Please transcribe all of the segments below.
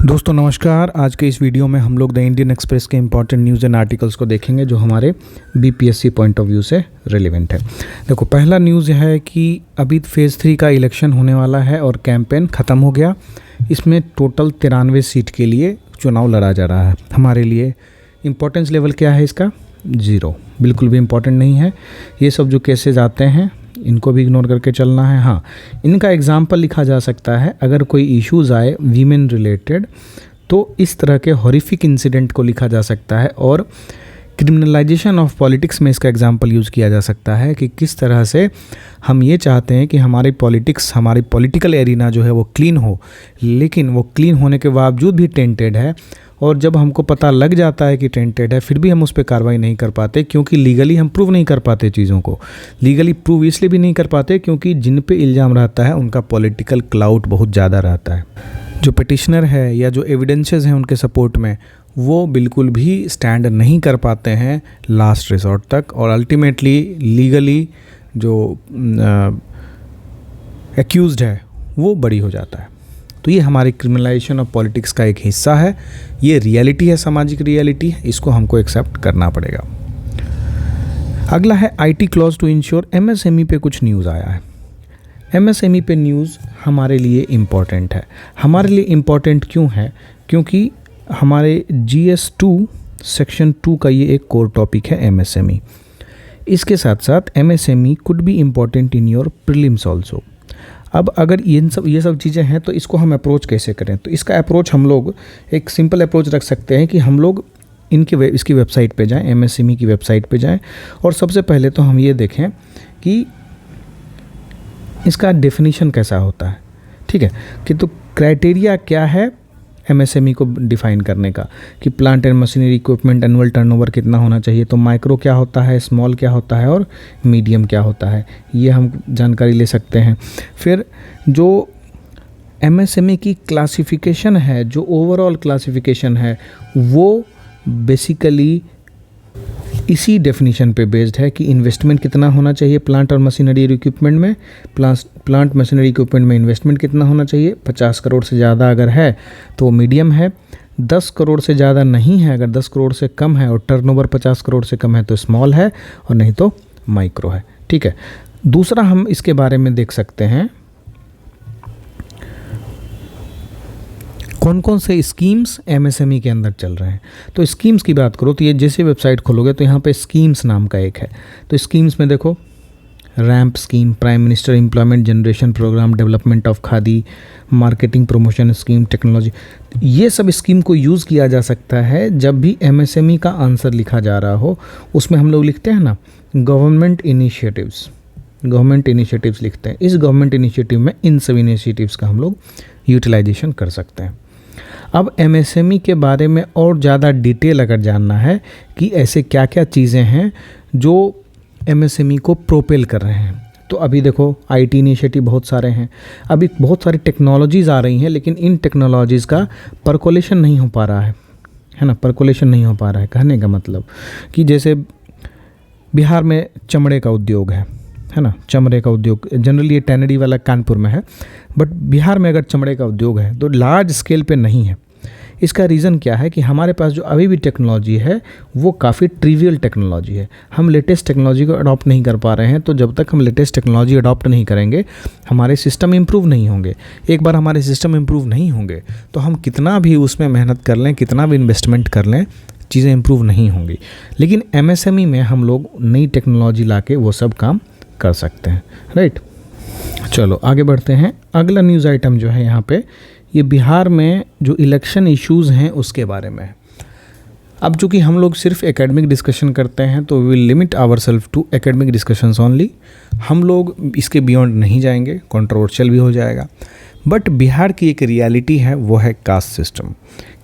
दोस्तों नमस्कार। आज के इस वीडियो में हम लोग द इंडियन एक्सप्रेस के इंपॉर्टेंट न्यूज़ एंड आर्टिकल्स को देखेंगे जो हमारे बीपीएससी पॉइंट ऑफ व्यू से रिलेवेंट है। देखो, पहला न्यूज़ यह है कि अभी फेज़ 3 का इलेक्शन होने वाला है और कैंपेन ख़त्म हो गया। इसमें टोटल 93 सीट के लिए चुनाव लड़ा जा रहा है। हमारे लिए इम्पोर्टेंस लेवल क्या है इसका? 0, बिल्कुल भी इम्पोर्टेंट नहीं है। ये सब जो केसेज आते हैं इनको भी इग्नोर करके चलना है। हाँ, इनका एग्जाम्पल लिखा जा सकता है। अगर कोई इश्यूज़ आए वीमेन रिलेटेड तो इस तरह के हॉरिफिक इंसिडेंट को लिखा जा सकता है, और क्रिमिनलाइजेशन ऑफ पॉलिटिक्स में इसका एग्जाम्पल यूज़ किया जा सकता है कि किस तरह से हम ये चाहते हैं कि हमारी पॉलिटिक्स, हमारी पॉलिटिकल एरिना जो है वो क्लीन हो, लेकिन वो क्लीन होने के बावजूद भी टेंटेड है। और जब हमको पता लग जाता है कि टेंटेड है फिर भी हम उस पर कार्रवाई नहीं कर पाते, क्योंकि लीगली हम प्रूव नहीं कर पाते चीज़ों को। लीगली प्रूव इसलिए भी नहीं कर पाते क्योंकि जिन पे इल्ज़ाम रहता है उनका पॉलिटिकल क्लाउट बहुत ज़्यादा रहता है। जो पिटिशनर है या जो एविडेंसेस हैं उनके सपोर्ट में, वो बिल्कुल भी स्टैंड नहीं कर पाते हैं लास्ट रिजॉर्ट तक, और अल्टीमेटली लीगली जो एक्यूज्ड है वो बरी हो जाता है। तो ये हमारी क्रिमिनलाइजेशन ऑफ पॉलिटिक्स का एक हिस्सा है। ये रियलिटी है, सामाजिक रियलिटी है, इसको हमको एक्सेप्ट करना पड़ेगा। अगला है IT clause to ensure. MSME पे कुछ न्यूज़ आया है। एमएसएमई पे न्यूज़ हमारे लिए इम्पॉर्टेंट है। हमारे लिए इम्पॉर्टेंट क्यों है? क्योंकि हमारे GS2 सेक्शन 2 का ये एक कोर टॉपिक है एमएसएमई। इसके साथ साथ MSME could be important in your prelims also. अब अगर ये सब चीज़ें हैं तो इसको हम अप्रोच कैसे करें? तो इसका अप्रोच हम लोग एक सिंपल अप्रोच रख सकते हैं कि हम लोग इसकी वेबसाइट पे जाएं, एमएसएमई की वेबसाइट पे जाएं, और सबसे पहले तो हम ये देखें कि इसका डेफिनेशन कैसा होता है। ठीक है, कि तो क्राइटेरिया क्या है एमएसएमई को डिफ़ाइन करने का, कि plant and machinery equipment annual turnover कितना होना चाहिए, तो माइक्रो क्या होता है, स्मॉल क्या होता है और मीडियम क्या होता है, ये हम जानकारी ले सकते हैं। फिर जो एमएसएमई की क्लासिफिकेशन है, जो ओवरऑल क्लासिफिकेशन है, वो बेसिकली इसी डेफिनेशन पे बेस्ड है कि इन्वेस्टमेंट कितना होना चाहिए प्लांट और मशीनरी इक्विपमेंट में। प्लांट मशीनरी इक्विपमेंट में इन्वेस्टमेंट कितना होना चाहिए? 50 करोड़ से ज़्यादा अगर है तो मीडियम है, 10 करोड़ से ज़्यादा नहीं है, अगर 10 करोड़ से कम है और टर्नओवर 50 करोड़ से कम है तो स्मॉल है, और नहीं तो माइक्रो है। ठीक है, दूसरा हम इसके बारे में देख सकते हैं कौन कौन से स्कीम्स एमएसएमई के अंदर चल रहे हैं। तो स्कीम्स की बात करो तो ये जैसे वेबसाइट खोलोगे तो यहाँ पे स्कीम्स नाम का एक है। तो स्कीम्स में देखो, RAMP scheme, prime minister employment generation programme, development of Khadi, marketing promotion scheme, technology, ये सब स्कीम को यूज़ किया जा सकता है। जब भी एमएसएमई का आंसर लिखा जा रहा हो उसमें हम लोग लिखते हैं ना गवर्नमेंट इनिशिएटिव्स लिखते हैं। इस गवर्नमेंट इनिशिएटिव में इन सब इनिशिएटिव्स का हम लोग यूटिलाइजेशन कर सकते हैं। अब एमएसएमई के बारे में और ज़्यादा डिटेल अगर जानना है कि ऐसे क्या क्या चीज़ें हैं जो एमएसएमई को प्रोपेल कर रहे हैं, तो अभी देखो आईटी इनिशिएटिव बहुत सारे हैं, अभी बहुत सारी टेक्नोलॉजीज़ आ रही हैं, लेकिन इन टेक्नोलॉजीज़ का परकोलेशन नहीं हो पा रहा है ना। परकोलेशन नहीं हो पा रहा है कहने का मतलब कि जैसे बिहार में चमड़े का उद्योग है ना। चमड़े का उद्योग जनरली ये टैनरी वाला कानपुर में है, बट बिहार में अगर चमड़े का उद्योग है तो लार्ज स्केल पे नहीं है। इसका रीज़न क्या है कि हमारे पास जो अभी भी टेक्नोलॉजी है वो काफ़ी ट्रिवियल टेक्नोलॉजी है। हम लेटेस्ट टेक्नोलॉजी को अडॉप्ट नहीं कर पा रहे हैं। तो जब तक हम लेटेस्ट टेक्नोलॉजी अडॉप्ट नहीं करेंगे हमारे सिस्टम इम्प्रूव नहीं होंगे। एक बार हमारे सिस्टम इम्प्रूव नहीं होंगे तो हम कितना भी उसमें मेहनत कर लें, कितना भी इन्वेस्टमेंट कर लें, चीज़ें इम्प्रूव नहीं होंगी। लेकिन एमएसएमई में हम लोग नई टेक्नोलॉजी ला के वो सब काम कर सकते हैं। राइट, चलो आगे बढ़ते हैं। अगला न्यूज़ आइटम जो है यहाँ पे, ये बिहार में जो इलेक्शन इश्यूज़ हैं उसके बारे में है। अब चूँकि हम लोग सिर्फ एकेडमिक डिस्कशन करते हैं तो we will limit ourselves to academic discussions only. हम लोग इसके बियॉन्ड नहीं जाएंगे, कंट्रोवर्शियल भी हो जाएगा। बट बिहार की एक रियलिटी है, वो है कास्ट सिस्टम।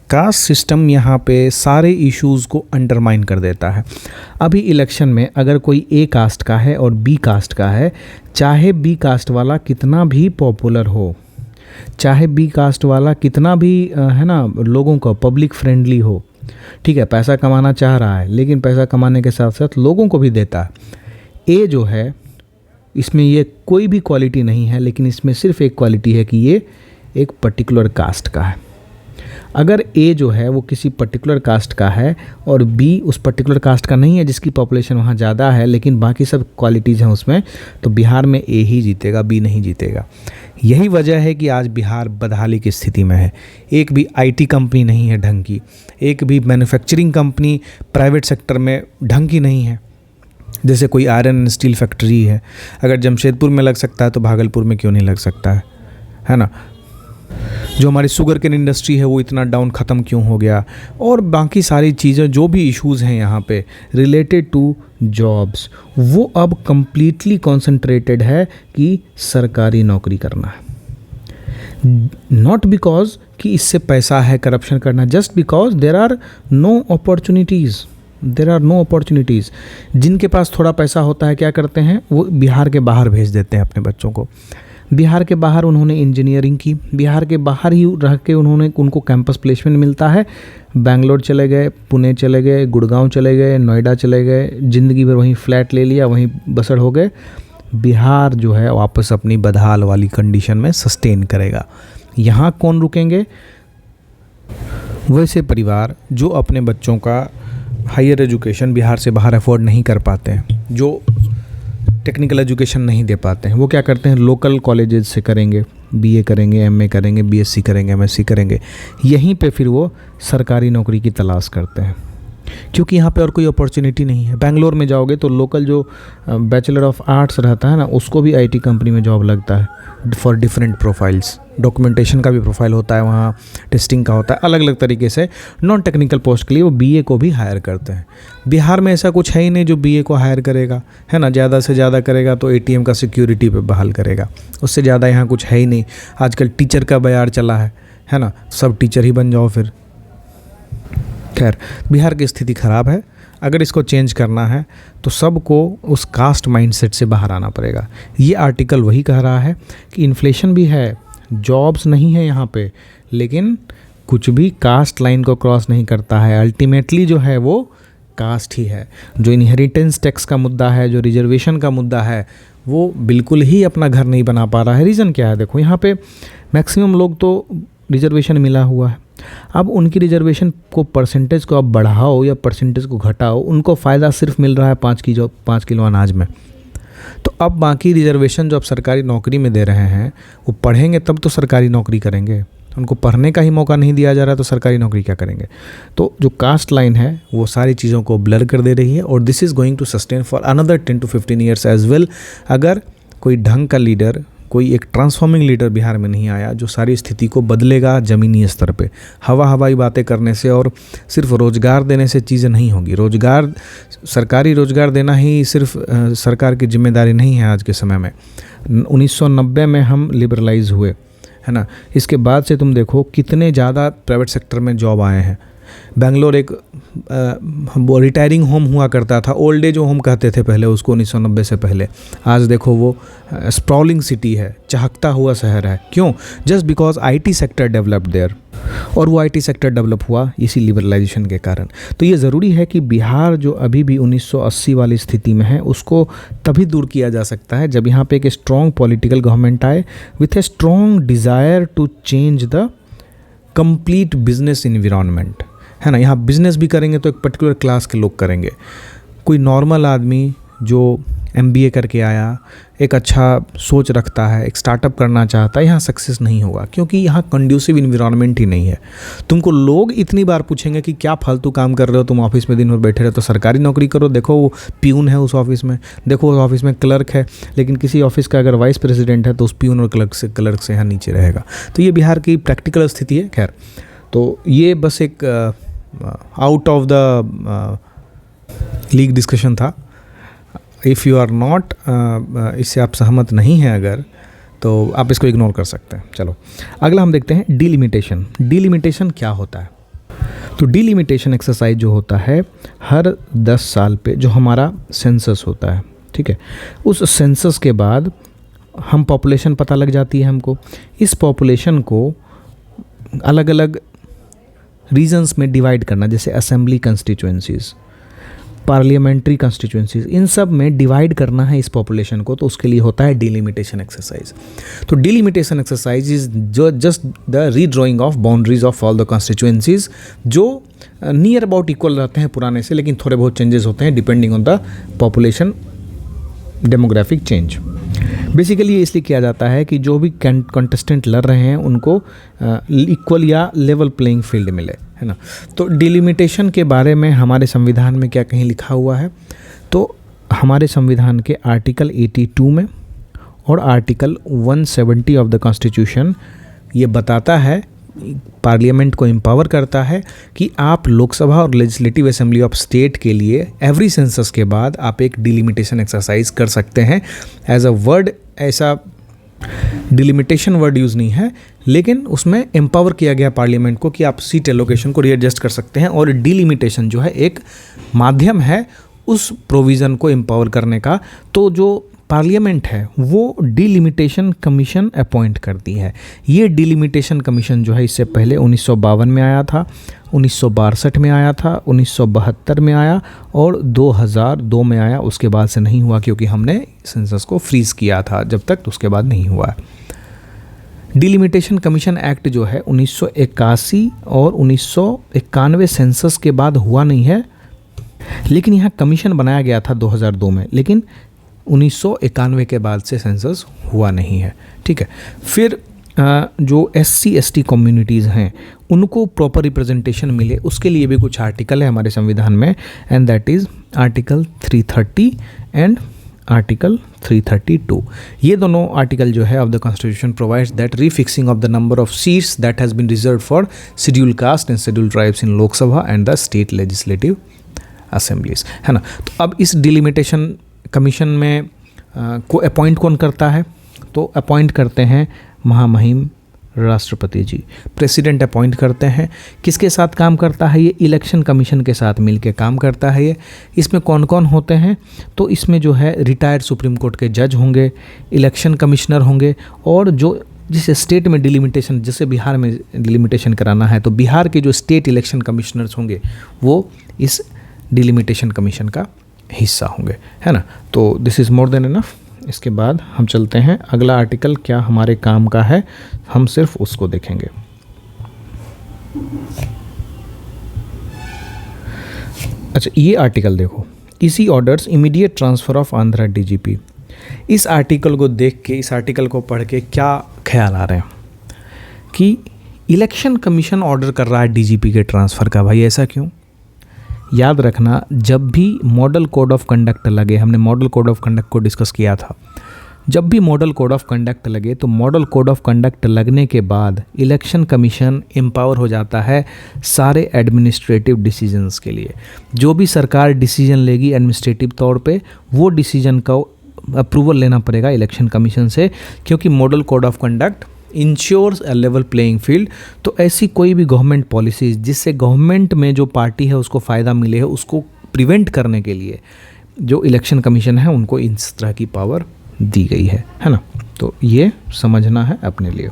कास्ट सिस्टम यहाँ पे सारे इश्यूज़ को अंडरमाइन कर देता है। अभी इलेक्शन में अगर कोई ए कास्ट का है और बी कास्ट का है, चाहे बी कास्ट वाला कितना भी पॉपुलर हो, चाहे बी कास्ट वाला कितना भी है ना लोगों का पब्लिक फ्रेंडली हो, ठीक है, पैसा कमाना चाह रहा है लेकिन पैसा कमाने के साथ साथ लोगों को भी देता है। ए जो है इसमें ये कोई भी क्वालिटी नहीं है, लेकिन इसमें सिर्फ एक क्वालिटी है कि ये एक पर्टिकुलर कास्ट का है। अगर ए जो है वो किसी पर्टिकुलर कास्ट का है और बी उस पर्टिकुलर कास्ट का नहीं है जिसकी पॉपुलेशन वहाँ ज़्यादा है लेकिन बाकी सब क्वालिटीज़ हैं उसमें, तो बिहार में ए ही जीतेगा, बी नहीं जीतेगा। यही वजह है कि आज बिहार बदहाली की स्थिति में है। एक भी आईटी कंपनी नहीं है ढंग की, एक भी मैन्युफैक्चरिंग कंपनी प्राइवेट सेक्टर में ढंग की नहीं है। जैसे कोई आयरन एंड स्टील फैक्ट्री है, अगर जमशेदपुर में लग सकता है तो भागलपुर में क्यों नहीं लग सकता है ना। जो हमारी शुगर केन इंडस्ट्री है वो इतना डाउन ख़त्म क्यों हो गया, और बाकी सारी चीज़ें जो भी इश्यूज़ हैं यहाँ पे रिलेटेड टू जॉब्स, वो अब कम्प्लीटली कॉन्सेंट्रेटेड है कि सरकारी नौकरी करना है। नॉट बिकॉज कि इससे पैसा है करप्शन करना, just because there are no opportunities. जिनके पास थोड़ा पैसा होता है क्या करते हैं, वो बिहार के बाहर भेज देते हैं अपने बच्चों को। बिहार के बाहर उन्होंने इंजीनियरिंग की, बिहार के बाहर ही रह के उनको कैंपस प्लेसमेंट मिलता है। बेंगलोर चले गए, पुणे चले गए, गुड़गांव चले गए, नोएडा चले गए, ज़िंदगी भर वहीं फ्लैट ले लिया, वहीं बसर हो गए। बिहार जो है वापस अपनी बदहाल वाली कंडीशन में सस्टेन करेगा। यहाँ कौन रुकेंगे? वैसे परिवार जो अपने बच्चों का हायर एजुकेशन बिहार से बाहर अफोर्ड नहीं कर पाते हैं, जो टेक्निकल एजुकेशन नहीं दे पाते हैं, वो क्या करते हैं, लोकल कॉलेजेस से करेंगे, बीए करेंगे, एमए करेंगे, बीएससी करेंगे, एमएससी करेंगे। यहीं पे फिर वो सरकारी नौकरी की तलाश करते हैं, क्योंकि यहाँ पे और कोई अपॉर्चुनिटी नहीं है। बेंगलोर में जाओगे तो लोकल जो बैचलर ऑफ आर्ट्स रहता है ना, उसको भी आईटी कंपनी में जॉब लगता है फॉर डिफरेंट प्रोफाइल्स। डॉक्यूमेंटेशन का भी प्रोफाइल होता है वहाँ, टेस्टिंग का होता है, अलग अलग तरीके से। नॉन टेक्निकल पोस्ट के लिए वो बीए को भी हायर करते हैं। बिहार में ऐसा कुछ है ही नहीं जो बीए को हायर करेगा, है ना। ज़्यादा से ज़्यादा करेगा तो एटीएम का सिक्योरिटी पे बहाल करेगा, उससे ज़्यादा यहाँ कुछ है ही नहीं। आजकल टीचर का बयार चला है ना, सब टीचर ही बन जाओ फिर। खैर, बिहार की स्थिति ख़राब है। अगर इसको चेंज करना है तो सबको उस कास्ट माइंडसेट से बाहर आना पड़ेगा। ये आर्टिकल वही कह रहा है कि इन्फ्लेशन भी है, जॉब्स नहीं है यहाँ पे, लेकिन कुछ भी कास्ट लाइन को क्रॉस नहीं करता है। अल्टीमेटली जो है वो कास्ट ही है। जो इनहेरिटेंस टैक्स का मुद्दा है, जो रिजर्वेशन का मुद्दा है, वो बिल्कुल ही अपना घर नहीं बना पा रहा है। रीज़न क्या है? देखो, यहाँ पे मैक्सिमम लोग तो रिजर्वेशन मिला हुआ है। अब उनकी रिजर्वेशन को परसेंटेज को आप बढ़ाओ या परसेंटेज को घटाओ, उनको फ़ायदा सिर्फ मिल रहा है 5 किलो अनाज में। तो अब बाकी रिजर्वेशन जो आप सरकारी नौकरी में दे रहे हैं, वो पढ़ेंगे तब तो सरकारी नौकरी करेंगे। उनको पढ़ने का ही मौका नहीं दिया जा रहा तो सरकारी नौकरी क्या करेंगे? तो जो कास्ट लाइन है वो सारी चीज़ों को ब्लर कर दे रही है, और this is going to sustain for another 10 to 15 years as well. अगर कोई ढंग का लीडर, कोई एक ट्रांसफॉर्मिंग लीडर बिहार में नहीं आया जो सारी स्थिति को बदलेगा ज़मीनी स्तर पे। हवाई बातें करने से और सिर्फ रोज़गार देने से चीज़ें नहीं होगी। रोज़गार, सरकारी रोज़गार देना ही सिर्फ सरकार की जिम्मेदारी नहीं है। आज के समय में 1990 में हम लिबरलाइज हुए, है ना। इसके बाद से तुम देखो कितने ज़्यादा प्राइवेट सेक्टर में जॉब आए हैं। बेंगलोर एक रिटायरिंग होम हुआ करता था, ओल्ड एज होम कहते थे पहले उसको, 1990 से पहले। आज देखो वो स्प्रॉलिंग सिटी है, चहकता हुआ शहर है। क्यों? Just because IT sector developed there, और वो आईटी सेक्टर डेवलप हुआ इसी लिबरलाइजेशन के कारण। तो ये ज़रूरी है कि बिहार जो अभी भी 1980 वाली स्थिति में है, उसको तभी दूर किया जा सकता है जब यहाँ पे एक स्ट्रॉन्ग पॉलिटिकल गवर्नमेंट आए with a strong desire to change the complete business environment, है ना। यहाँ बिज़नेस भी करेंगे तो एक पर्टिकुलर क्लास के लोग करेंगे। कोई नॉर्मल आदमी जो MBA करके आया, एक अच्छा सोच रखता है, एक स्टार्टअप करना चाहता है, यहाँ सक्सेस नहीं होगा, क्योंकि यहाँ कंड्यूसिव इन्वायरमेंट ही नहीं है। तुमको लोग इतनी बार पूछेंगे कि क्या फालतू काम कर रहे हो तुम, ऑफिस में दिन भर बैठे रहे, तो सरकारी नौकरी करो। देखो वो प्यून है उस ऑफिस में, देखो उस ऑफिस में क्लर्क है, लेकिन किसी ऑफिस का अगर वाइस प्रेसिडेंट है तो उस प्यून और क्लर्क से यहाँ नीचे रहेगा। तो ये बिहार की प्रैक्टिकल स्थिति है। खैर, तो ये बस एक out of the league discussion था। इफ़ यू आर नॉट, इससे आप सहमत नहीं हैं अगर, तो आप इसको इग्नोर कर सकते हैं। चलो अगला हम देखते हैं डिलिमिटेशन। डिलिमिटेशन क्या होता है? तो डिलिमिटेशन एक्सरसाइज जो होता है हर 10 साल पे जो हमारा सेंसस होता है, ठीक है, उस सेंसस के बाद हम पॉपुलेशन पता लग जाती है हमको। इस पॉपुलेशन को अलग अलग रीजन्स में डिवाइड करना, जैसे असेंबली कंस्टिट्यूएंसीज। पार्लियामेंट्री कंस्टिट्यूएंसीज, इन सब में डिवाइड करना है इस पॉपुलेशन को, तो उसके लिए होता है डिलिमिटेशन एक्सरसाइज। तो डिलिमिटेशन एक्सरसाइज इज जो just the redrawing of boundaries of all the constituencies, जो नियर अबाउट इक्वल रहते हैं पुराने से, लेकिन थोड़े बहुत चेंजेस होते हैं depending on the population demographic change. Basically ये इसलिए किया जाता है कि जो भी कंटेस्टेंट लड़ रहे हैं उनको इक्वल या लेवल प्लेइंग फील्ड मिले, है ना। तो डिलिमिटेशन के बारे में हमारे संविधान में क्या कहीं लिखा हुआ है, तो हमारे संविधान के आर्टिकल 82 में और आर्टिकल 170 ऑफ द कॉन्स्टिट्यूशन ये बताता है, पार्लियामेंट को एम्पावर करता है कि आप लोकसभा और लेजिस्लेटिव असेंबली ऑफ स्टेट के लिए एवरी सेंसस के बाद आप एक डिलिमिटेशन एक्सरसाइज कर सकते हैं। एज अ वर्ड ऐसा डिलिमिटेशन वर्ड यूज़ नहीं है, लेकिन उसमें एम्पावर किया गया पार्लियामेंट को कि आप सीट एलोकेशन को रीएडजस्ट कर सकते हैं, और डिलिमिटेशन जो है एक माध्यम है उस प्रोविज़न को एम्पावर करने का। तो जो पार्लियामेंट है वो डिलिमिटेशन कमीशन अपॉइंट करती है। ये डिलिमिटेशन कमीशन जो है इससे पहले 1952 में आया था, 1962 में आया था, 1972 में आया और 2002 में आया। उसके बाद से नहीं हुआ क्योंकि हमने सेंसस को फ्रीज़ किया था जब तक, तो उसके बाद नहीं हुआ। डिलिमिटेशन कमीशन एक्ट जो है 1981 और 1991 सेंसस के बाद हुआ नहीं है, लेकिन यहाँ कमीशन बनाया गया था 2002 में, लेकिन 1991 के बाद से सेंसस हुआ नहीं है, ठीक है। फिर जो SC ST कम्युनिटीज़ हैं उनको प्रॉपर रिप्रेजेंटेशन मिले, उसके लिए भी कुछ आर्टिकल है हमारे संविधान में, and that is article 330 and article 332। ये दोनों आर्टिकल जो है of the constitution provides that refixing of the number of seats that has been reserve for schedule caste and schedule tribes in Lok Sabha and the state legislative assemblies, है ना। तो अब इस delimitation commission में को अपॉइंट कौन करता है, तो अपॉइंट करते हैं महामहिम राष्ट्रपति जी, प्रेसिडेंट अपॉइंट करते हैं। किसके साथ काम करता है ये, इलेक्शन कमीशन के साथ मिलके काम करता है ये। इसमें कौन कौन होते हैं, तो इसमें जो है रिटायर्ड सुप्रीम कोर्ट के जज होंगे, इलेक्शन कमिश्नर होंगे, और जो जिस स्टेट में डिलिमिटेशन, जैसे बिहार में डिलिमिटेशन कराना है तो बिहार के जो स्टेट इलेक्शन कमिश्नर्स होंगे वो इस डिलिमिटेशन कमीशन का हिस्सा होंगे, है ना। तो this is more than enough. इसके बाद हम चलते हैं अगला आर्टिकल क्या हमारे काम का है, हम सिर्फ उसको देखेंगे। अच्छा, ये आर्टिकल देखो, इसी orders immediate transfer of Andhra DGP। इस आर्टिकल को देख के, इस आर्टिकल को पढ़ के क्या ख्याल आ रहे हैं कि इलेक्शन कमीशन ऑर्डर कर रहा है DGP के ट्रांसफ़र का। भाई ऐसा क्यों? याद रखना, जब भी मॉडल कोड ऑफ कंडक्ट लगे, हमने मॉडल कोड ऑफ कंडक्ट को डिस्कस किया था, जब भी मॉडल कोड ऑफ कंडक्ट लगे तो मॉडल कोड ऑफ कंडक्ट लगने के बाद इलेक्शन कमीशन एम्पावर हो जाता है सारे एडमिनिस्ट्रेटिव डिसीजंस के लिए। जो भी सरकार डिसीजन लेगी एडमिनिस्ट्रेटिव तौर पे, वो डिसीजन का अप्रूवल लेना पड़ेगा इलेक्शन कमीशन से, क्योंकि model code of conduct ensures a level playing field. तो ऐसी कोई भी गवर्नमेंट पॉलिसीज़ जिससे गवर्नमेंट में जो पार्टी है उसको फ़ायदा मिले है, उसको प्रिवेंट करने के लिए जो इलेक्शन कमीशन है उनको इस तरह की पावर दी गई है ना। तो ये समझना है अपने लिए।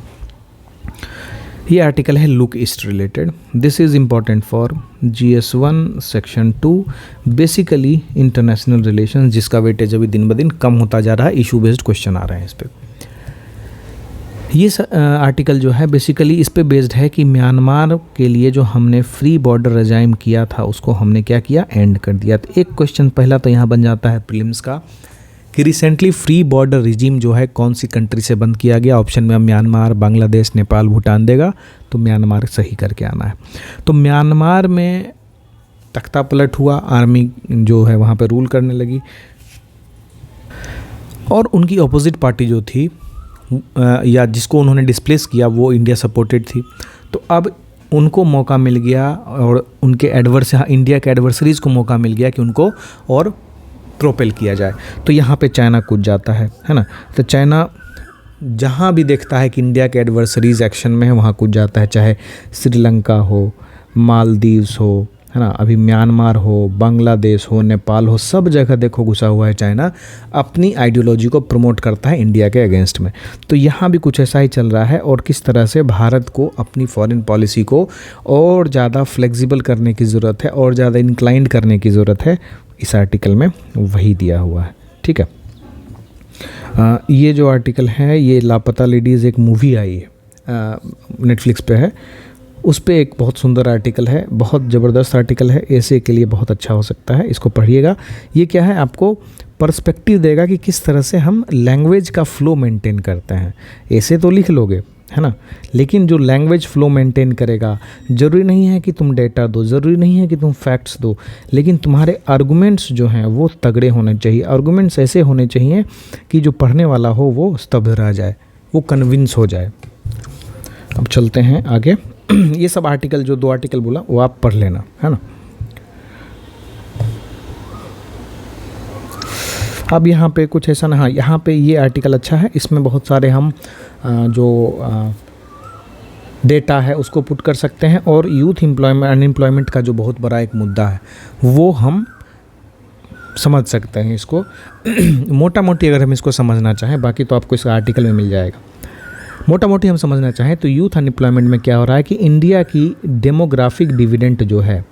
ये आर्टिकल है look east related. This is important for GS1 section 2, basically international relation, जिसका वेटेज अभी दिन ब दिन कम होता जा रहा है। इशू बेस्ड क्वेश्चन आ रहे हैं इस पर। ये आर्टिकल जो है बेसिकली इस पे बेस्ड है कि म्यांमार के लिए जो हमने फ्री बॉर्डर रजाइम किया था उसको हमने क्या किया, एंड कर दिया। तो एक क्वेश्चन पहला तो यहाँ बन जाता है प्रीलिम्स का कि रिसेंटली फ्री बॉर्डर रिजीम जो है कौन सी कंट्री से बंद किया गया। ऑप्शन में म्यांमार, बांग्लादेश, नेपाल, भूटान देगा, तो म्यांमार सही करके आना है। तो म्यांमार में तख्ता पलट हुआ, आर्मी जो है वहाँ पे रूल करने लगी, और उनकी अपोजिट पार्टी जो थी या जिसको उन्होंने डिस्प्लेस किया वो इंडिया सपोर्टेड थी। तो अब उनको मौका मिल गया और उनके इंडिया के एडवर्सरीज़ को मौका मिल गया कि उनको और प्रोपेल किया जाए। तो यहाँ पे चाइना कूद जाता है ना। तो चाइना जहाँ भी देखता है कि इंडिया के एडवर्सरीज़ एक्शन में है वहाँ कूद जाता है, चाहे श्रीलंका हो, मालदीव्स हो, है ना, अभी म्यांमार हो, बांग्लादेश हो, नेपाल हो, सब जगह देखो घुसा हुआ है चाइना। अपनी आइडियोलॉजी को प्रमोट करता है इंडिया के अगेंस्ट में। तो यहाँ भी कुछ ऐसा ही चल रहा है, और किस तरह से भारत को अपनी फॉरेन पॉलिसी को और ज़्यादा फ्लेक्सिबल करने की ज़रूरत है और ज़्यादा इंक्लाइंड करने की ज़रूरत है इस आर्टिकल में वही दिया हुआ है। ठीक है, ये जो आर्टिकल है ये लापता लेडीज़ एक मूवी आई है, नेटफ्लिक्स पे है, उस पे एक बहुत सुंदर आर्टिकल है, बहुत ज़बरदस्त आर्टिकल है, ऐसे के लिए बहुत अच्छा हो सकता है, इसको पढ़िएगा। ये क्या है, आपको पर्सपेक्टिव देगा कि किस तरह से हम लैंग्वेज का फ़्लो मेंटेन करते हैं। ऐसे तो लिख लोगे, है ना, लेकिन जो लैंग्वेज फ़्लो मेंटेन करेगा, ज़रूरी नहीं है कि तुम डेटा दो, ज़रूरी नहीं है कि तुम फैक्ट्स दो, लेकिन तुम्हारे आर्गुमेंट्स जो हैं वो तगड़े होने चाहिए। आर्गुमेंट्स ऐसे होने चाहिए कि जो पढ़ने वाला हो वो स्तब्ध रह जाए, वो कन्विंस हो जाए। अब चलते हैं आगे। ये सब आर्टिकल, जो 2 आर्टिकल बोला वो आप पढ़ लेना, है ना। अब यहाँ पे कुछ ऐसा ना, हाँ यहाँ पे ये आर्टिकल अच्छा है, इसमें बहुत सारे हम जो डेटा है उसको पुट कर सकते हैं, और यूथ एम्प्लॉयमेंट, अनएम्प्लॉयमेंट का जो बहुत बड़ा एक मुद्दा है वो हम समझ सकते हैं इसको मोटा मोटी अगर हम इसको समझना चाहें, बाकी तो आपको इस आर्टिकल में मिल जाएगा। मोटा मोटी हम समझना चाहें तो यूथ अनएम्प्लॉयमेंट में क्या हो रहा है कि इंडिया की डेमोग्राफिक डिविडेंड जो है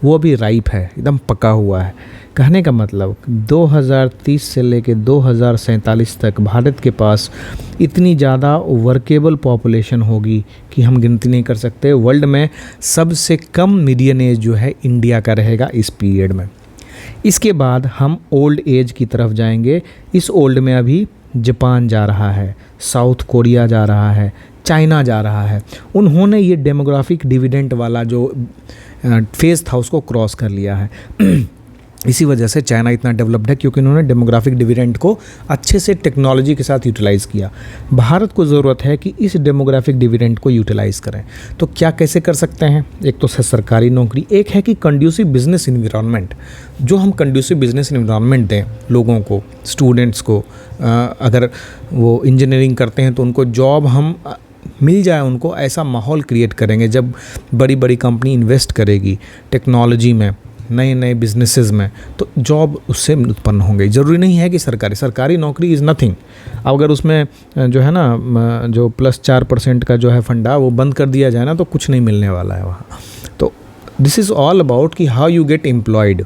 वो अभी राइप है, एकदम पका हुआ है। कहने का मतलब 2030 से लेके 2047 तक भारत के पास इतनी ज़्यादा वर्केबल पॉपुलेशन होगी कि हम गिनती नहीं कर सकते। वर्ल्ड में सबसे कम मीडियन एज जो है इंडिया का रहेगा इस पीरियड में। इसके बाद हम ओल्ड एज की तरफ जाएंगे। इस ओल्ड में अभी जापान जा रहा है, साउथ कोरिया जा रहा है, चाइना जा रहा है। उन्होंने ये डेमोग्राफिक डिविडेंड वाला जो फेज़ था उसको क्रॉस कर लिया है। इसी वजह से चाइना इतना डेवलप्ड है क्योंकि उन्होंने डेमोग्राफिक डिविडेंड को अच्छे से टेक्नोलॉजी के साथ यूटिलाइज़ किया। भारत को ज़रूरत है कि इस डेमोग्राफिक डिविडेंड को यूटिलाइज़ करें। तो क्या कैसे कर सकते हैं? एक तो सरकारी नौकरी, एक है कि कंड्यूसिव बिजनेस इन्वायरमेंट। जो हम कंड्यूसिव बिजनेस इन्वायरमेंट दें लोगों को, स्टूडेंट्स को, अगर वो इंजीनियरिंग करते हैं तो उनको जॉब हम मिल जाए, उनको ऐसा माहौल क्रिएट करेंगे। जब बड़ी बड़ी कंपनी इन्वेस्ट करेगी टेक्नोलॉजी में, नए नए बिजनेसेस में, तो जॉब उससे उत्पन्न होंगे। ज़रूरी नहीं है कि सरकारी नौकरी इज़ नथिंग। अगर उसमें जो है ना जो +4% का जो है फंडा वो बंद कर दिया जाए ना तो कुछ नहीं मिलने वाला है वहाँ। तो दिस इज़ ऑल अबाउट कि हाउ यू गेट एम्प्लॉयड।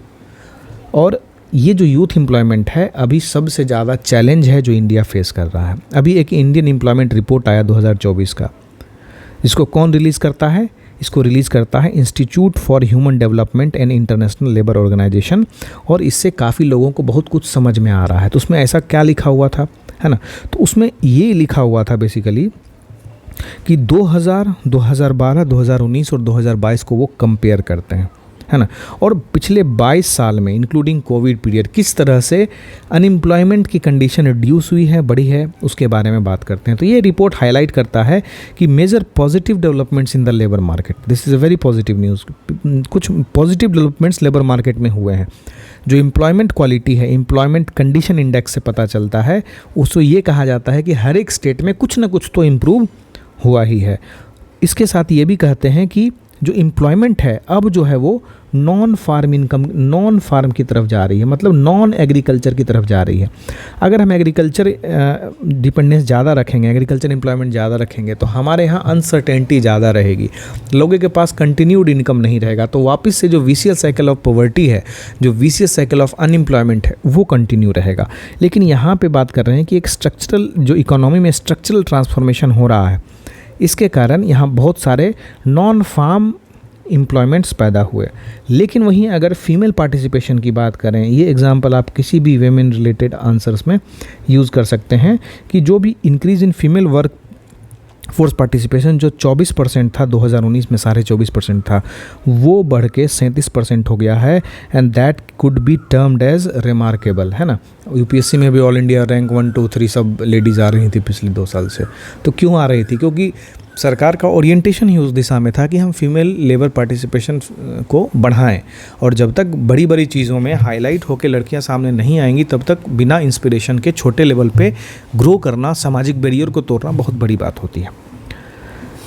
और ये जो यूथ एम्प्लॉयमेंट है अभी सबसे ज़्यादा चैलेंज है जो इंडिया फेस कर रहा है। अभी एक इंडियन एम्प्लॉयमेंट रिपोर्ट आया 2024 का। इसको कौन रिलीज़ करता है? इसको रिलीज़ करता है institute for human development and international labour organisation. और इससे काफ़ी लोगों को बहुत कुछ समझ में आ रहा है। तो उसमें ऐसा क्या लिखा हुआ था, है ना, तो उसमें ये लिखा हुआ था बेसिकली कि 2000, 2012, 2019 और 2022 को वो कंपेयर करते हैं, है ना, और पिछले 22 साल में इंक्लूडिंग कोविड पीरियड किस तरह से अनएम्प्लॉयमेंट की कंडीशन रिड्यूस हुई है, बढ़ी है, उसके बारे में बात करते हैं। तो ये रिपोर्ट हाईलाइट करता है कि major positive developments in the labour market. This is a very positive news. कुछ पॉजिटिव डेवलपमेंट्स लेबर मार्केट में हुए हैं। जो एम्प्लॉयमेंट क्वालिटी है, एम्प्लॉयमेंट कंडीशन इंडेक्स से पता चलता है, उसको ये कहा जाता है कि हर एक स्टेट में कुछ ना कुछ तो इम्प्रूव हुआ ही है। इसके साथ ये भी कहते हैं कि जो एम्प्लॉयमेंट है अब जो है वो non farm income, non farm की तरफ जा रही है, मतलब नॉन एग्रीकल्चर की तरफ जा रही है। अगर हम एग्रीकल्चर डिपेंडेंस ज़्यादा रखेंगे, एग्रीकल्चर एम्प्लॉयमेंट ज़्यादा रखेंगे तो हमारे यहाँ अनसर्टेनिटी ज़्यादा रहेगी, लोगों के पास कंटिन्यूड इनकम नहीं रहेगा। तो वापस से जो विशियस साइकिल ऑफ पॉवर्टी है, जो विशियस साइकिल ऑफ अनएम्प्लॉयमेंट है, वो कंटिन्यू रहेगा। लेकिन यहाँ पे बात कर रहे हैं कि एक स्ट्रक्चरल, जो इकोनॉमी में स्ट्रक्चरल ट्रांसफॉर्मेशन हो रहा है, इसके कारण यहाँ बहुत सारे नॉन फार्म एम्प्लॉयमेंट्स पैदा हुए। लेकिन वहीं अगर फीमेल पार्टिसिपेशन की बात करें, ये एग्जांपल आप किसी भी वेमेन रिलेटेड आंसर्स में यूज़ कर सकते हैं कि जो भी increase in female work force participation जो 24% था 2019 में, 24.5% था, वो बढ़ के 37% हो गया है। And that could be termed as remarkable, है ना। यूपीएससी में भी ऑल इंडिया रैंक 1, 2, 3 सब लेडीज़ आ रही थी पिछले 2 साल से। तो क्यों आ रही थी? क्योंकि सरकार का ओरिएंटेशन ही उस दिशा में था कि हम फीमेल लेबर पार्टिसिपेशन को बढ़ाएं। और जब तक बड़ी बड़ी चीज़ों में हाईलाइट होकर लड़कियां सामने नहीं आएंगी, तब तक बिना इंस्पिरेशन के छोटे लेवल पे ग्रो करना, सामाजिक बैरियर को तोड़ना बहुत बड़ी बात होती है।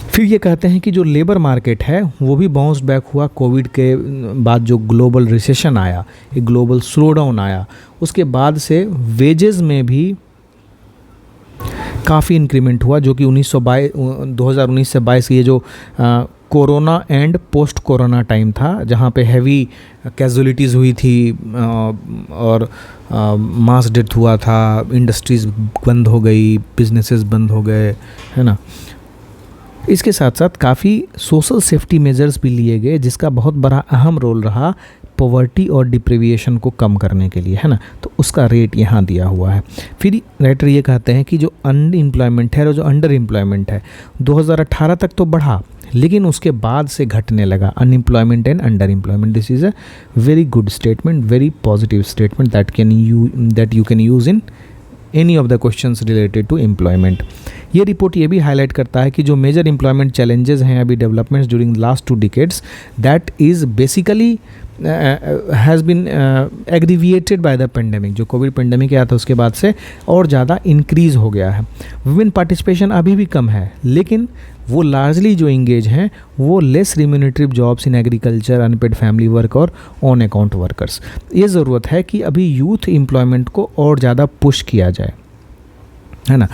फिर ये कहते हैं कि जो लेबर मार्केट है वो भी बाउंस बैक हुआ। कोविड के बाद जो ग्लोबल रिसेशन आया, एक ग्लोबल स्लोडाउन आया, उसके बाद से वेजेस में भी काफ़ी इंक्रीमेंट हुआ, जो कि 2019 से 22 ये जो corona and post corona time था, जहाँ पे हैवी कैजुअलिटीज़ हुई थी और मास डेथ हुआ था, इंडस्ट्रीज़ बंद हो गई, बिजनेसेस बंद हो गए, है ना। इसके साथ साथ काफ़ी सोशल सेफ्टी मेजर्स भी लिए गए, जिसका बहुत बड़ा अहम रोल रहा पॉवर्टी और डिप्रीविएशन को कम करने के लिए, है ना। तो उसका रेट यहाँ दिया हुआ है। फिर राइटर ये कहते हैं कि जो अनएम्प्लॉयमेंट है और जो अंडर एम्प्लॉयमेंट है 2018 तक तो बढ़ा, लेकिन उसके बाद से घटने लगा, unemployment and under employment. This is a very good statement, very positive statement that you can use in any of the questions related to employment. ये रिपोर्ट ये भी हाईलाइट करता है कि जो मेजर एम्प्लॉयमेंट चैलेंजेस हैं अभी developments during last 2 decades, that is basically has been aggravated by the pandemic. जो कोविड पेंडेमिक आया था उसके बाद से और ज़्यादा इंक्रीज़ हो गया है। वुमेन पार्टिसिपेशन अभी भी कम है, लेकिन वो लार्जली जो इंगेज हैं वो less remunerative jobs in agriculture, unpaid family work और ऑन अकाउंट वर्कर्स। ये ज़रूरत है कि अभी यूथ एम्प्लॉयमेंट को और ज़्यादा पुश किया जाए, है ना,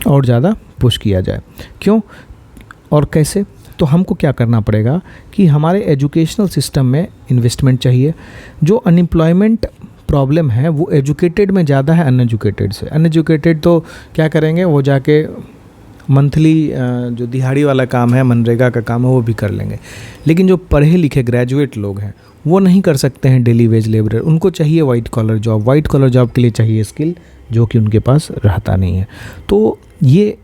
और ज़्यादा पुश किया जाए। क्यों और कैसे? तो हमको क्या करना पड़ेगा कि हमारे एजुकेशनल सिस्टम में इन्वेस्टमेंट चाहिए। जो अनएम्प्लॉयमेंट प्रॉब्लम है वो एजुकेटेड में ज़्यादा है अनएजुकेटेड से। अनएजुकेटेड तो क्या करेंगे, वो जाके मंथली जो दिहाड़ी वाला काम है, मनरेगा का काम है, वो भी कर लेंगे। लेकिन जो पढ़े लिखे ग्रेजुएट लोग हैं वो नहीं कर सकते हैं डेली वेज लेबर। उनको चाहिए white collar job. White collar job के लिए चाहिए स्किल, जो कि उनके पास रहता नहीं है। तो ये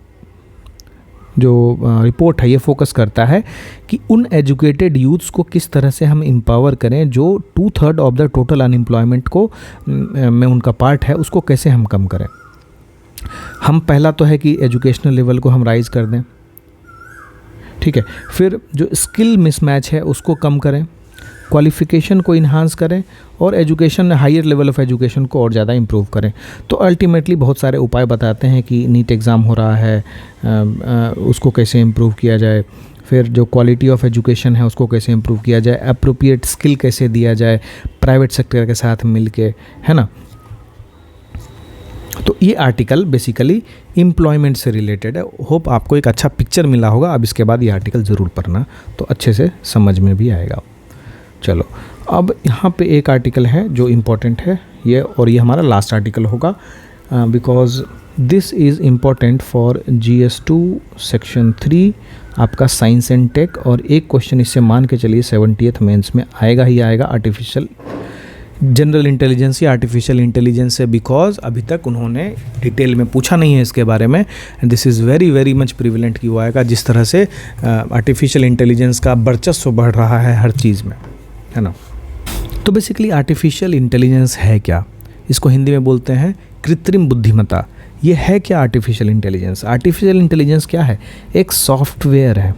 जो रिपोर्ट है ये फोकस करता है कि उन एजुकेटेड यूथ्स को किस तरह से हम एम्पावर करें, जो 2/3 ऑफ द टोटल अनएम्प्लॉयमेंट को में उनका पार्ट है, उसको कैसे हम कम करें। हम पहला तो है कि एजुकेशनल लेवल को हम राइज़ कर दें, ठीक है। फिर जो स्किल मिसमैच है उसको कम करें, क्वालिफ़िकेशन को इन्हांस करें और education, higher level of education को और ज़्यादा इम्प्रूव करें। तो अल्टीमेटली बहुत सारे उपाय बताते हैं कि नीट एग्ज़ाम हो रहा है, उसको कैसे इम्प्रूव किया जाए। फिर जो क्वालिटी ऑफ एजुकेशन है उसको कैसे इम्प्रूव किया जाए, अप्रोप्रिएट स्किल कैसे दिया जाए प्राइवेट सेक्टर के साथ मिल के, है ना। तो ये आर्टिकल बेसिकली एम्प्लॉयमेंट से रिलेटेड है। होप आपको एक अच्छा पिक्चर मिला होगा। अब इसके बाद ये आर्टिकल ज़रूर पढ़ना, तो अच्छे से समझ में भी आएगा। चलो, अब यहाँ पे एक आर्टिकल है जो इम्पोर्टेंट है ये, और ये हमारा लास्ट आर्टिकल होगा, because this is important for GS2 section 3 आपका साइंस एंड टेक। और एक क्वेश्चन इससे मान के चलिए 70th मेंस में आएगा ही आएगा, आर्टिफिशियल जनरल इंटेलिजेंस या आर्टिफिशियल इंटेलिजेंस से, बिकॉज अभी तक उन्होंने डिटेल में पूछा नहीं है इसके बारे में। And this is very very much prevalent कि वो आएगा, जिस तरह से आर्टिफिशियल इंटेलिजेंस का वर्चस्व बढ़ रहा है हर चीज़ में, है ना। तो बेसिकली आर्टिफिशियल इंटेलिजेंस है क्या? इसको हिंदी में बोलते हैं कृत्रिम बुद्धिमत्ता। ये है क्या आर्टिफिशियल इंटेलिजेंस? आर्टिफिशियल इंटेलिजेंस क्या है? एक सॉफ्टवेयर है,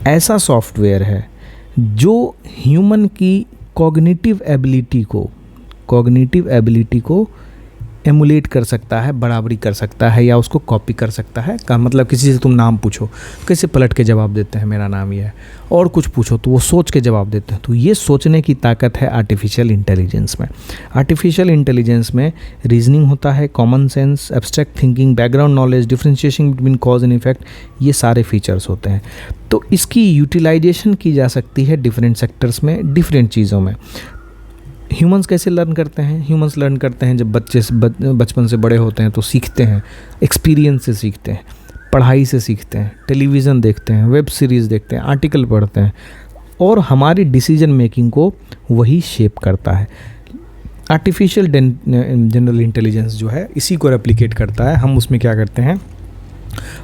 ऐसा सॉफ्टवेयर है जो ह्यूमन की कॉग्निटिव एबिलिटी को एमुलेट कर सकता है, बराबरी कर सकता है, या उसको कॉपी कर सकता है। का मतलब किसी से तुम नाम पूछो, कैसे पलट के जवाब देते हैं, मेरा नाम ये है, और कुछ पूछो तो वो सोच के जवाब देते हैं। तो ये सोचने की ताकत है आर्टिफिशियल इंटेलिजेंस में। आर्टिफिशियल इंटेलिजेंस में रीजनिंग होता है, common sense, abstract thinking, background knowledge, differentiation between cause and effect, ये सारे फीचर्स होते हैं। तो इसकी यूटिलाइजेशन की जा सकती है डिफरेंट सेक्टर्स में, डिफरेंट चीज़ों में। ह्यूमंस कैसे लर्न करते हैं? ह्यूमंस लर्न करते हैं जब बचपन से बड़े होते हैं तो सीखते हैं, एक्सपीरियंस से सीखते हैं, पढ़ाई से सीखते हैं, टेलीविज़न देखते हैं, वेब सीरीज़ देखते हैं, आर्टिकल पढ़ते हैं, और हमारी डिसीजन मेकिंग को वही शेप करता है। आर्टिफिशियल जनरल इंटेलिजेंस जो है इसी को रेप्लिकेट करता है। हम उसमें क्या करते हैं,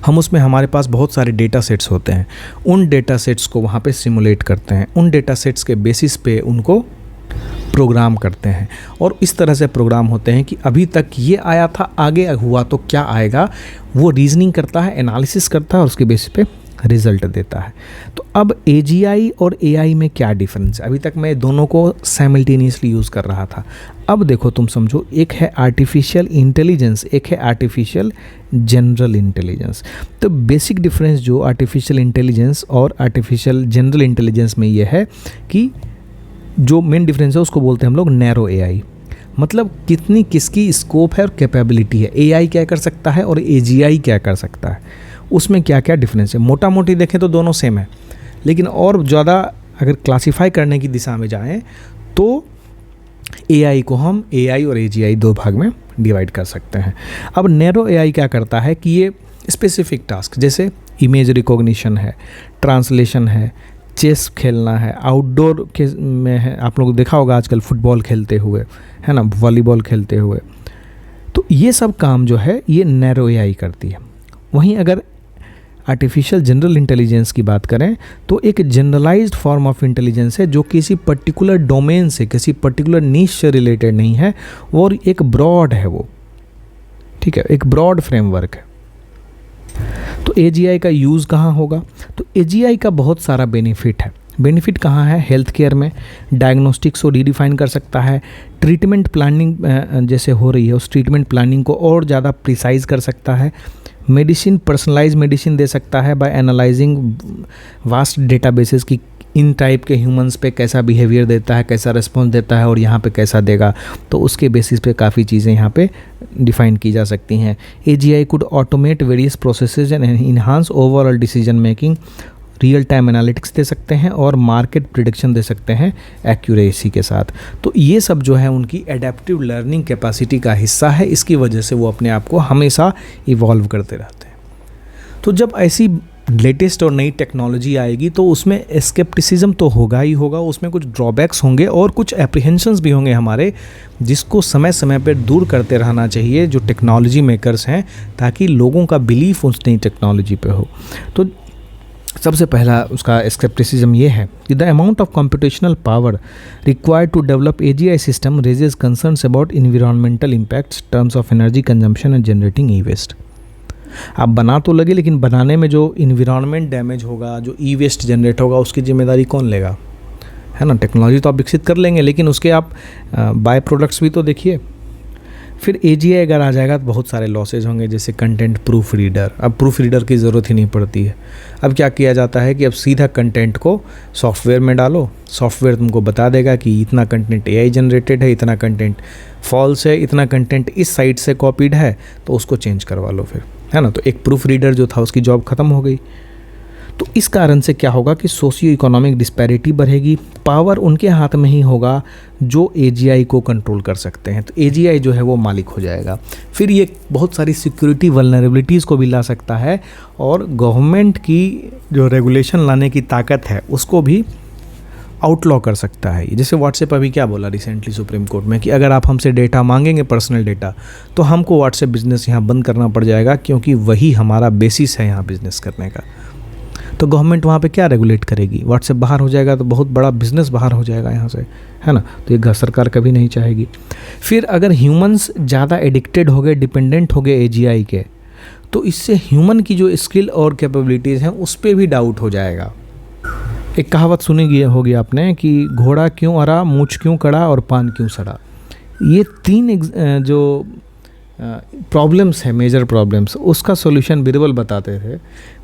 हम उसमें हमारे पास बहुत सारे डेटा सेट्स होते हैं, उन डेटा सेट्स को वहाँ पे सिमुलेट करते हैं, उन डेटा सेट्स के बेसिस पे उनको प्रोग्राम करते हैं, और इस तरह से प्रोग्राम होते हैं कि अभी तक ये आया था, आगे हुआ तो क्या आएगा, वो रीजनिंग करता है, एनालिसिस करता है और उसके बेसिस पे रिजल्ट देता है। तो अब AGI और AI में क्या डिफरेंस है? अभी तक मैं दोनों को साइमल्टेनियसली यूज़ कर रहा था। अब देखो, तुम समझो, एक है आर्टिफिशियल इंटेलिजेंस, एक है आर्टिफिशियल जनरल इंटेलिजेंस। तो बेसिक डिफरेंस जो आर्टिफिशियल इंटेलिजेंस और आर्टिफिशियल जनरल इंटेलिजेंस में ये है कि जो मेन डिफरेंस है उसको बोलते हैं हम लोग नैरो AI। मतलब कितनी किसकी स्कोप है और कैपेबिलिटी है, AI क्या कर सकता है और AGI क्या कर सकता है, उसमें क्या क्या डिफरेंस है। मोटा मोटी देखें तो दोनों सेम है, लेकिन और ज़्यादा अगर क्लासीफाई करने की दिशा में जाएं तो AI को हम AI और AGI दो भाग में डिवाइड कर सकते हैं। अब नैरो AI क्या करता है कि ये स्पेसिफिक टास्क जैसे इमेज रिकॉग्निशन है, ट्रांसलेशन है, चेस खेलना है, आउटडोर के में है, आप लोग देखा होगा आजकल फुटबॉल खेलते हुए, है ना, वॉलीबॉल खेलते हुए, तो ये सब काम जो है ये नैरो AI करती है। वहीं अगर आर्टिफिशियल जनरल इंटेलिजेंस की बात करें तो एक जनरलाइज्ड फॉर्म ऑफ इंटेलिजेंस है जो किसी पर्टिकुलर डोमेन से, किसी पर्टिकुलर नीश से रिलेटेड नहीं है, और एक ब्रॉड है वो, ठीक है, एक ब्रॉड फ्रेमवर्क है। तो AGI का यूज़ कहाँ होगा? तो AGI का बहुत सारा बेनिफिट है। बेनिफिट कहाँ है? हेल्थ केयर में डायग्नोस्टिक्स को रीडिफाइन कर सकता है, ट्रीटमेंट प्लानिंग जैसे हो रही है उस ट्रीटमेंट प्लानिंग को और ज़्यादा प्रिसाइज कर सकता है, मेडिसिन, पर्सनलाइज मेडिसिन दे सकता है बाय एनालाइजिंग वास्ट डेटाबेसेस की इन टाइप के ह्यूमंस पे कैसा बिहेवियर देता है, कैसा रिस्पॉन्स देता है और यहाँ पे कैसा देगा, तो उसके बेसिस पे काफ़ी चीज़ें यहाँ पे डिफाइन की जा सकती हैं। AGI could automate various processes and enhance overall decision making, real time analytics दे सकते हैं और मार्केट प्रिडिक्शन दे सकते हैं एक्यूरेसी के साथ। तो ये सब जो है उनकी एडेप्टिव लर्निंग कैपेसिटी का हिस्सा है, इसकी वजह से वो अपने आप को हमेशा इवॉल्व करते रहते हैं। तो जब ऐसी लेटेस्ट और नई टेक्नोलॉजी आएगी तो उसमें स्केप्टिसिज्म तो होगा ही होगा, उसमें कुछ ड्रॉबैक्स होंगे और कुछ एप्रीहेंशंस भी होंगे हमारे, जिसको समय समय पर दूर करते रहना चाहिए जो टेक्नोलॉजी मेकर्स हैं, ताकि लोगों का बिलीफ उस नई टेक्नोलॉजी पे हो। तो सबसे पहला उसका स्केप्टिसिज्म ये है कि the amount of computational power required to develop AGI system raises concerns about environmental impacts, terms of energy consumption and generating e waste. आप बना तो लगे, लेकिन बनाने में जो इन्वायरमेंट डैमेज होगा, जो ई वेस्ट जनरेट होगा, उसकी जिम्मेदारी कौन लेगा, है ना। टेक्नोलॉजी तो आप विकसित कर लेंगे, लेकिन उसके आप बाय प्रोडक्ट्स भी तो देखिए। फिर AGI अगर आ जाएगा तो बहुत सारे लॉसेज होंगे, जैसे कंटेंट प्रूफ रीडर। अब प्रूफ रीडर की ज़रूरत ही नहीं पड़ती है। अब क्या किया जाता है कि अब सीधा कंटेंट को सॉफ्टवेयर में डालो, सॉफ्टवेयर तुमको बता देगा कि इतना कंटेंट AI जनरेटेड है, इतना कंटेंट फॉल्स है, इतना कंटेंट इस साइट से कॉपीड है, तो उसको चेंज करवा लो फिर, है ना। तो एक प्रूफ रीडर जो था उसकी जॉब ख़त्म हो गई। तो इस कारण से क्या होगा कि सोशियो इकोनॉमिक डिस्पैरिटी बढ़ेगी। पावर उनके हाथ में ही होगा जो AGI को कंट्रोल कर सकते हैं, तो AGI जो है वो मालिक हो जाएगा। फिर ये बहुत सारी सिक्योरिटी वल्नरेबिलिटीज़ को भी ला सकता है और गवर्नमेंट की जो रेगुलेशन लाने की ताकत है उसको भी आउटलॉ कर सकता है। जैसे व्हाट्सएप अभी क्या बोला रिसेंटली सुप्रीम कोर्ट में कि अगर आप हमसे डेटा मांगेंगे, पर्सनल डेटा, तो हमको व्हाट्सएप बिज़नेस यहाँ बंद करना पड़ जाएगा, क्योंकि वही हमारा बेसिस है यहाँ बिज़नेस करने का। तो गवर्नमेंट वहाँ पे क्या रेगुलेट करेगी? व्हाट्सएप बाहर हो जाएगा तो बहुत बड़ा बिजनेस बाहर हो जाएगा यहाँ से, है ना। तो ये सरकार कभी नहीं चाहेगी। फिर अगर ह्यूमंस ज़्यादा एडिक्टेड हो गए, डिपेंडेंट हो गए AGI के, तो इससे ह्यूमन की जो स्किल और कैपेबिलिटीज़ हैं उस पर भी डाउट हो जाएगा। एक कहावत सुनी होगी आपने कि घोड़ा क्यों अरा, मूछ क्यों कड़ा और पान क्यों सड़ा। ये तीन जो प्रॉब्लम्स है, मेजर प्रॉब्लम्स, उसका सॉल्यूशन बीरबल बताते थे।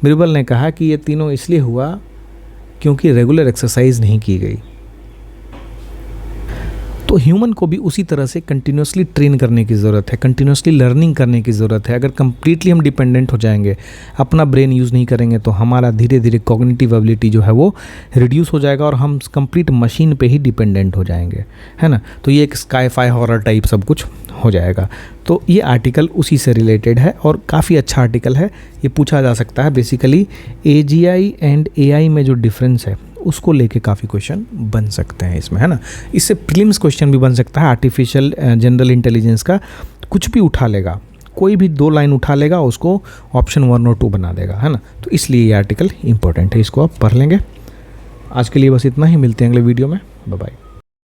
बीरबल ने कहा कि ये तीनों इसलिए हुआ क्योंकि रेगुलर एक्सरसाइज नहीं की गई। तो ह्यूमन को भी उसी तरह से कंटिन्यूसली ट्रेन करने की ज़रूरत है, कंटिन्यूसली लर्निंग करने की ज़रूरत है। अगर कंप्लीटली हम डिपेंडेंट हो जाएंगे, अपना ब्रेन यूज़ नहीं करेंगे, तो हमारा धीरे धीरे कॉग्निटिव एबिलिटी जो है वो रिड्यूस हो जाएगा और हम कंप्लीट मशीन पे ही डिपेंडेंट हो जाएंगे, है ना। तो ये एक स्काई-फाई हॉरर टाइप सब कुछ हो जाएगा। तो ये आर्टिकल उसी से रिलेटेड है और काफ़ी अच्छा आर्टिकल है। ये पूछा जा सकता है बेसिकली AGI एंड AI में जो डिफरेंस है उसको लेके काफ़ी क्वेश्चन बन सकते हैं इसमें, है ना। इससे प्रीलिम्स क्वेश्चन भी बन सकता है। आर्टिफिशियल जनरल इंटेलिजेंस का कुछ भी उठा लेगा, कोई भी 2 लाइन उठा लेगा, उसको ऑप्शन 1 और 2 बना देगा, है ना। तो इसलिए ये आर्टिकल इंपॉर्टेंट है, इसको आप पढ़ लेंगे। आज के लिए बस इतना ही, मिलते हैं अगले वीडियो में। Bye bye.